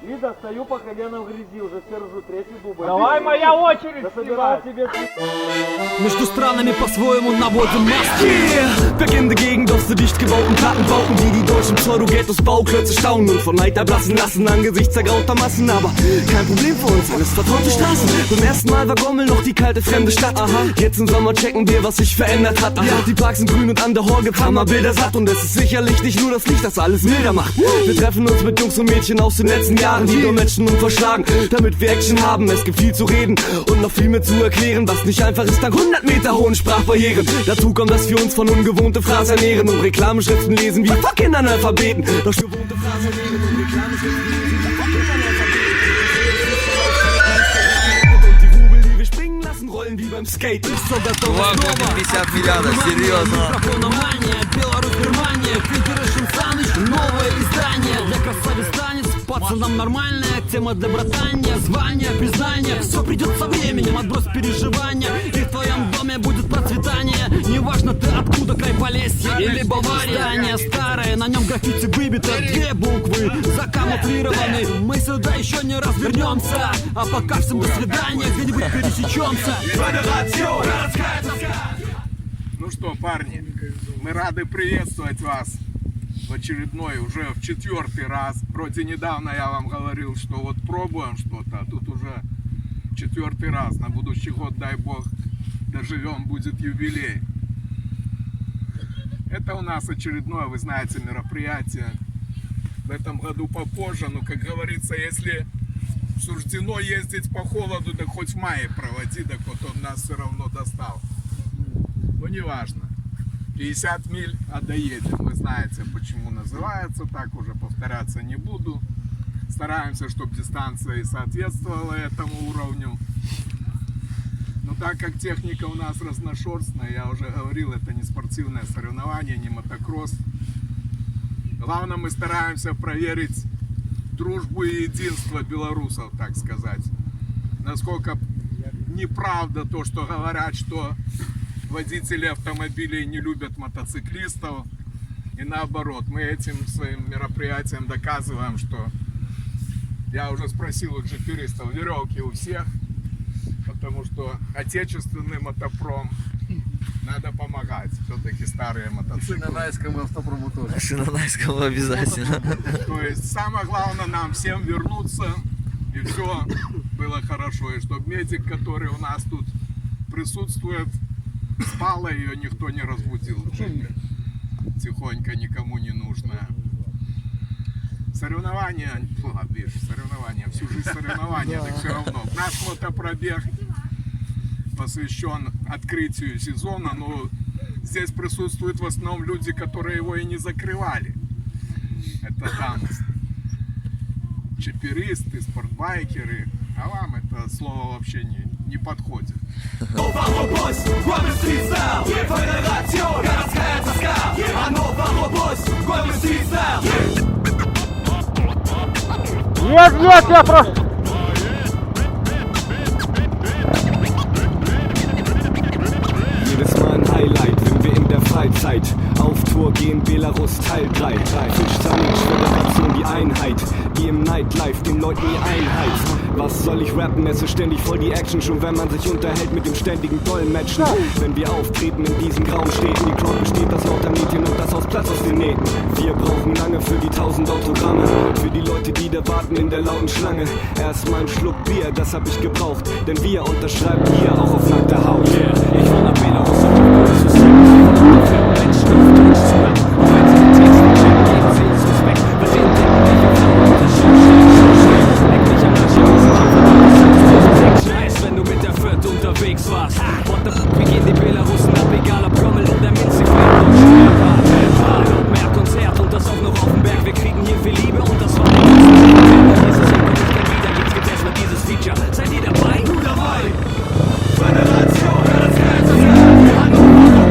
И достаю по колено в грязи, уже держу третий дубль. Давай, моя очередь Засобирал себе... Между странами по-своему наводим Maske. Beginn dagegen auf so dicht gebauten Plattenbauten, die die deutschen Pseudo-Ghettos Bauklötze staunen und von Neid erblassen lassen angesichts zergrauter Massen. Aber kein Problem für uns, alles vertraute Straßen. Beim ersten Mal war Gommel noch die kalte fremde Stadt. Aha. Jetzt im Sommer checken wir, was sich verändert hat. Ja, die Parks sind grün und an der Hall gibt's Hammerbilder satt. Und es ist sicherlich nicht nur das Licht, das alles milder macht. Wir treffen uns mit Jungs und Mädchen aus den letzten Jahren, die dolmetschen und verschlagen, damit wir Action haben. Es gibt viel zu reden und noch viel mehr zu erklären, was nicht einfach ist dank 100 Meter hohen Sprachbarrieren. Dazu kommt, dass wir uns von ungewohnte Phrasen ernähren und Reklameschriften lesen wie fucking Analphabeten. Doch gewohnte Phrasen ernähren und Reklameschriften lesen wie fucking Analphabeten. Und die Rubel, die wir springen lassen, rollen wie beim Skate. Ist sogar doch 50 миллиардов, серьезно. Беларусь, Германия, Питер и Шансаныч, новое издание. Для красавиц танец, пацанам нормальная тема для братания, звания, признания. Все придет со временем, отбрось переживания, и в твоем доме будет процветание. Неважно ты откуда, край Полесья или Бавария. Здание старое, на нем граффити выбито 2 буквы, закамуфлированы. Мы сюда еще не раз вернемся, а пока всем до свидания, где-нибудь пересечемся. Ну что, парни, мы рады приветствовать вас в очередной, уже в 4-й раз. Вроде недавно я вам говорил, что вот пробуем что-то, а тут уже 4-й раз. На будущий год, дай бог, доживем, будет юбилей. Это у нас очередное, вы знаете, мероприятие. В этом году попозже, но, как говорится, если суждено ездить по холоду, да хоть в мае проводи, так вот он нас все равно достал. Ну, неважно. 50 миль, а доедем. Вы знаете, почему называется так, уже повторяться не буду. Стараемся, чтобы дистанция и соответствовала этому уровню. Но так как техника у нас разношерстная, я уже говорил, это не спортивное соревнование, не мотокросс. Главное, мы стараемся проверить дружбу и единство белорусов, так сказать. Насколько неправда то, что говорят, что водители автомобилей не любят мотоциклистов. И наоборот, мы этим своим мероприятием доказываем, что я уже спросил у джиперистов, веревки у всех, потому что отечественный мотопром надо помогать. Все-таки старые мотоциклы. Шинанайскому автопрому тоже. Шинанайскому обязательно. То есть самое главное нам всем вернуться, и все было хорошо. И чтобы медик, который у нас тут присутствует, спала, ее никто не разбудил. Тихонько, никому не нужная. Соревнования, видишь, соревнования, всю жизнь соревнования, так все равно. Наш мотопробег посвящен открытию сезона, но здесь присутствуют в основном люди, которые его и не закрывали. Это там чиперисты, спортбайкеры, а вам это слово вообще не подходит. Нет, я прошу. Jedes Mal ein Highlight, wenn wir in der Freizeit auf Tour gehen, Belarus Teil 3. Fisch-Sandwich, Föderation, die Einheit, die im Nightlife den Leuten die Einheit. Was soll ich rappen, es ist ständig voll die Action, schon wenn man sich unterhält mit dem ständigen Dolmetschen. Wenn wir auftreten in diesen grauen Städten, die Crowd besteht aus lauter Mädchen und das aus Platz aus den Nähten. Wir brauchen lange für die 1000 Autogramme, für die Leute, die da warten in der lauten Schlange. Erstmal ein Schluck Bier, das hab ich gebraucht, denn wir unterschreiben hier auch auf nackter Haut. Ich war nach Belarus und hab kurz zu sehen, Menschen auf Deutsch zu hören. Und wenn sie den Text nicht checken, gehen sie ins Suspekt. Bei denen denken, welche Frauen unter schnell. Leck mich am Arsch, ja, diese Tiefe, heißt, wenn du mit der Fürth unterwegs warst. What the fuck, wir gehen die Belarusen ab, egal ob Gommel oder Minzig, mehr Konzert und das auch noch auf dem Berg. Wir kriegen hier viel Liebe und das war die ganze Zeit. Dieses Jahr nicht mehr wieder, jetzt gibt's erstmal dieses Feature. Seid ihr dabei? Du dabei! Föderation, das Ganze, Hannover,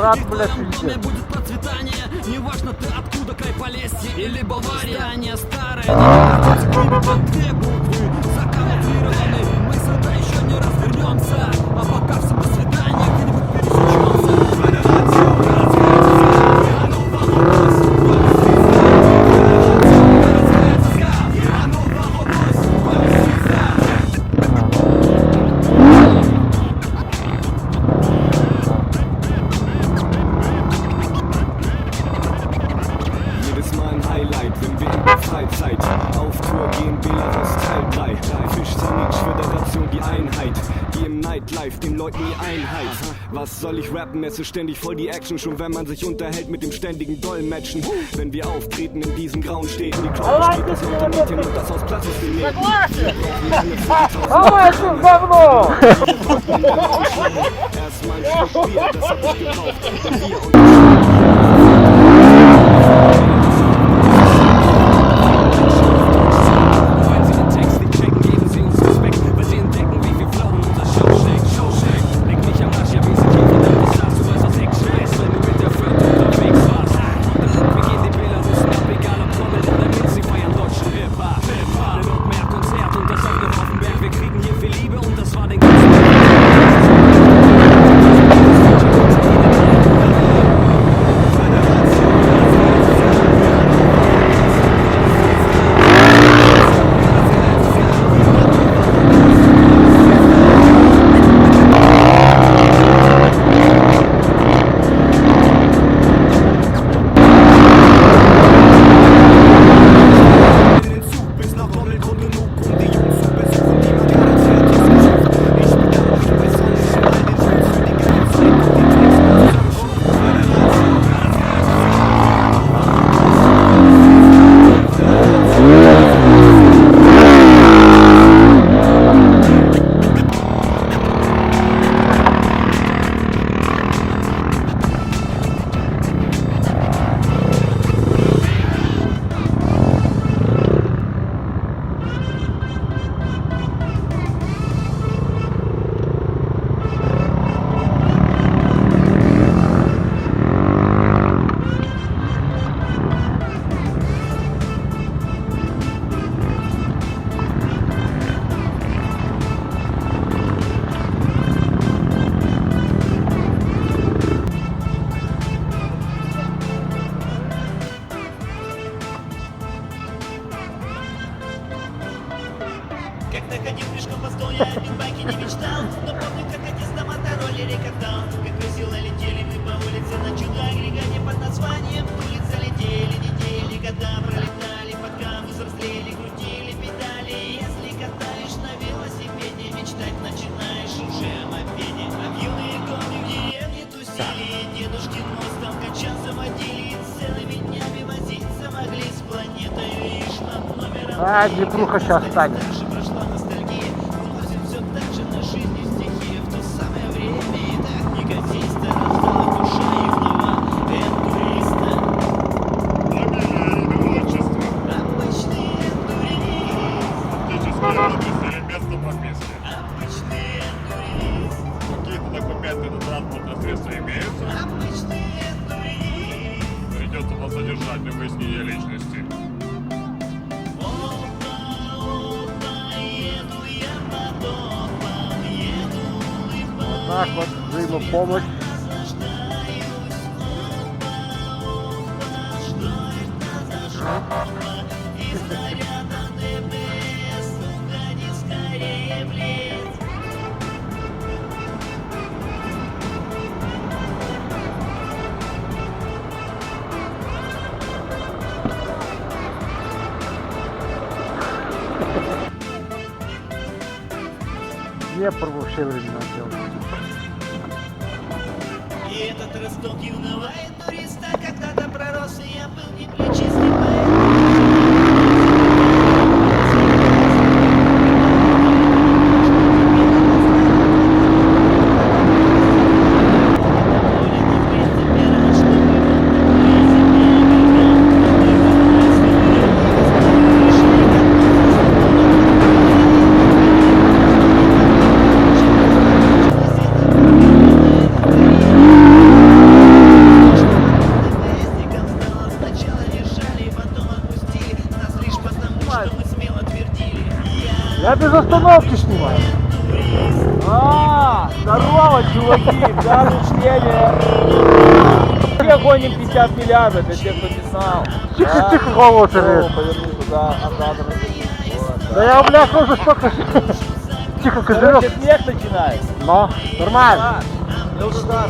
Брат, блядь, пиздец. Будет процветание, неважно ты откуда, край Полесье или Бавария. Здание старое, не под две буквы закамуфлированы. Мы сюда еще не раз вернемся, а пока все до свидания, где-нибудь пересечемся. Freizeit. Auf Tour gehen, Belarus Teil 3. Fischsandwich, Föderation, die Einheit. Die im Nightlife, den Leuten die Einheit. Was soll ich rappen, es ist ständig voll die Action. Schon wenn man sich unterhält mit dem ständigen Dolmetschen. Wenn wir auftreten in diesen grauen Städten, die Crowd besteht das Untermieten und das aus Platz ist genäht. Давай, ты говно! Erstmal ein Schluck Bier, das hab ich gebraucht. Und wir und Когда ходил пешком по столе, о бигбайке не мечтал. Но помню, как отец на мотороллере катал. Как весело летели мы по улице на чудо-агрегате под названием улица. Летели недели, года пролетали, пока мы взрослели, крутили педали. Если катаешь на велосипеде, мечтать начинаешь уже о мопеде. А в юные годы в деревне тусили, дедушкин мост там качался, водили. Целыми днями возиться могли с планетой, видишь, над номером. А, Днепруха сейчас станет. Какие-то документы на транспортное средство имеются? Придется вас задержать для выяснения личности. Так вот, взаимопомощь. Днепр вообще времена делает. И этот росток юного туриста когда-то пророс, и я был не плечистый поэт. остановки снимаем. Здорово, чуваки, да, чтение. Все гоним 50 миллиардов, для тех, кто не знал. Тихо, тихо, голову теряешь. Поверни туда, назад. Вот, Да я, бляха, уже столько... Тихо, козырек. Короче, смех начинается. Но, нормально. Я уже да,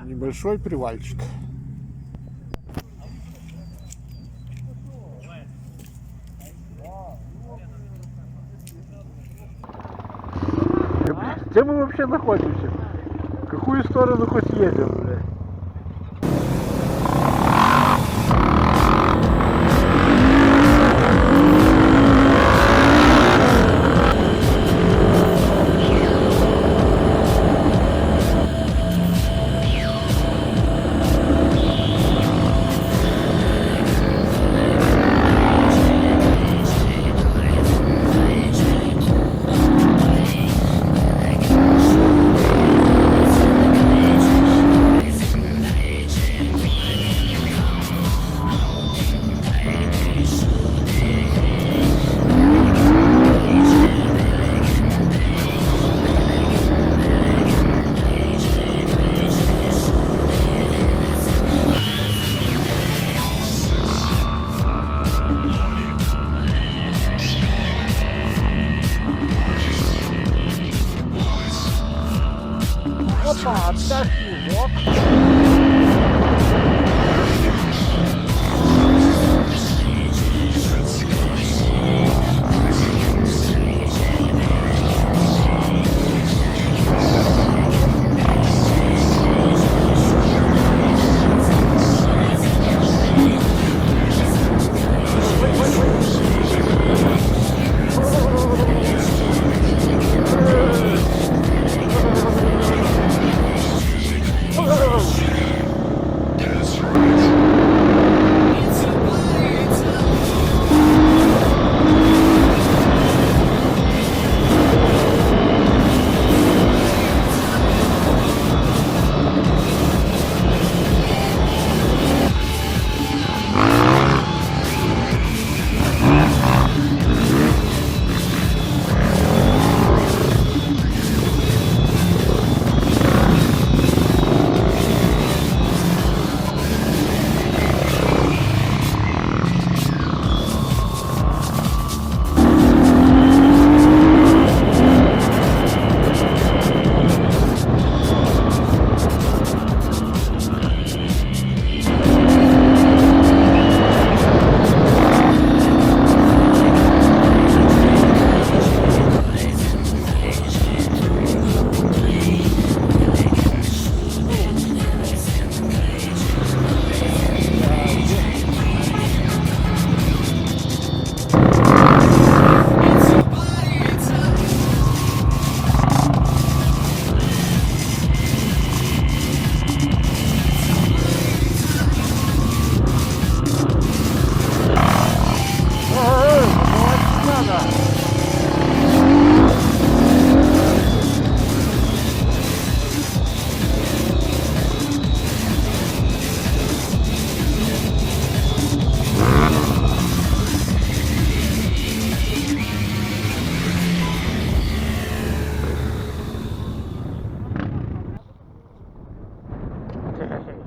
Небольшой привальчик. Где мы вообще находимся? В какую сторону хоть едем, блядь? Хе-хе.